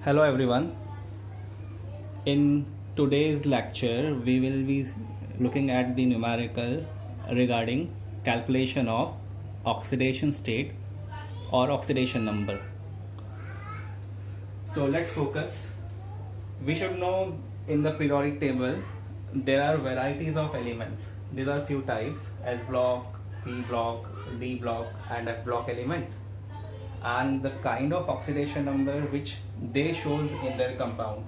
Hello everyone. In today's lecture, we will be looking at the numerical regarding calculation of oxidation state or oxidation number. So let's focus. We should know in the periodic table there are varieties of elements. These are few types: S block, P block, D block and F block elements, and the kind of oxidation number which they shows in their compound.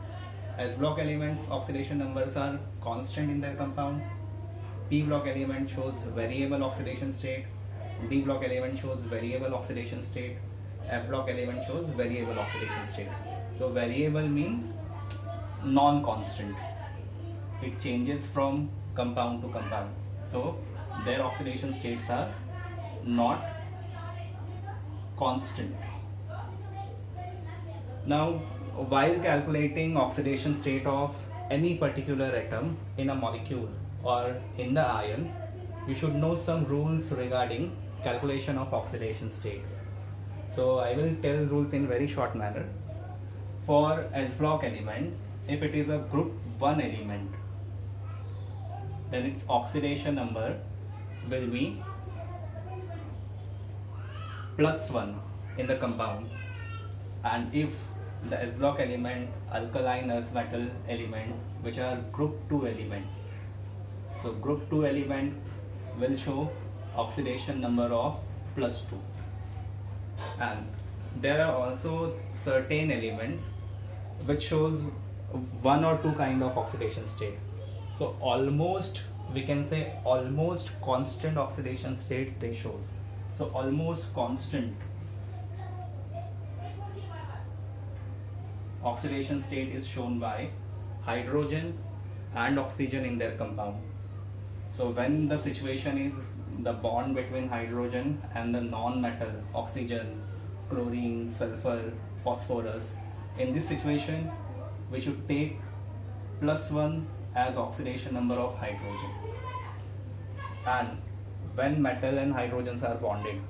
S block elements oxidation numbers are constant in their compound. P block element shows variable oxidation state. D block element shows variable oxidation state. F block element shows variable oxidation state. So variable means non-constant. It changes from compound to compound. So their oxidation states are not constant. Now, while calculating oxidation state of any particular atom in a molecule or in the ion, you should know some rules regarding calculation of oxidation state. So I will tell rules in very short manner. For S block element, if it is a group 1 element, then its oxidation number will be +1 in the compound. And if the S block element, alkaline earth metal element, which are group 2 element, so group 2 element will show oxidation number of +2. And there are also certain elements which shows one or two kind of oxidation state. So almost, we can say almost constant oxidation state they shows. So almost constant oxidation state is shown by hydrogen and oxygen in their compound. So when the situation is the bond between hydrogen and the non-metal oxygen, chlorine, sulfur, phosphorus, in this situation we should take +1 as oxidation number of hydrogen. And when metal and hydrogens are bonded,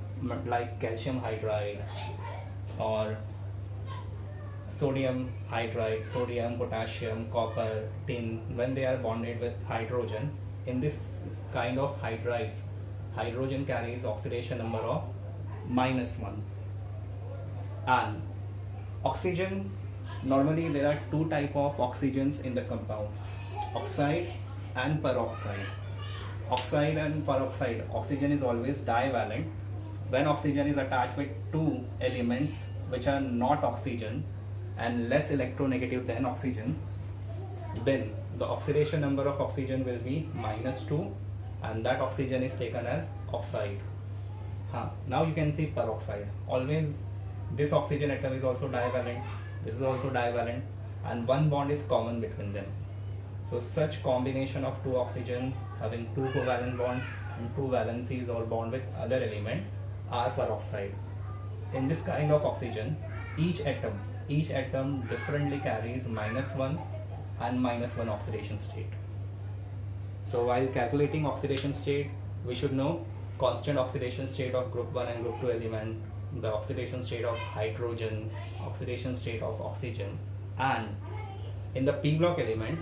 like calcium hydride or sodium hydride, sodium, potassium, copper, tin, when they are bonded with hydrogen, in this kind of hydrides, hydrogen carries oxidation number of -1. And oxygen, normally there are two type of oxygens in the compound: oxide and peroxide. Oxide and peroxide, oxygen is always divalent. When oxygen is attached with two elements which are not oxygen and less electronegative than oxygen, then the oxidation number of oxygen will be -2, and that oxygen is taken as oxide. Now you can see peroxide. Always this oxygen atom is also divalent, this is also divalent, and one bond is common between them. So such combination of two oxygen having two covalent bond and two valencies or bond with other element are peroxide. In this kind of oxygen, each atom differently carries -1 and -1 oxidation state. So while calculating oxidation state, we should know constant oxidation state of group 1 and group 2 element, the oxidation state of hydrogen, oxidation state of oxygen, and in the P block element,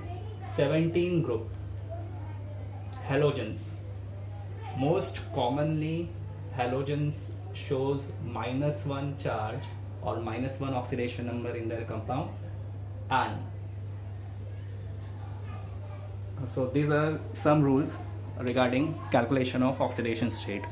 17 group halogens. Most commonly halogens shows -1 charge or -1 oxidation number in their compound. And so these are some rules regarding calculation of oxidation state.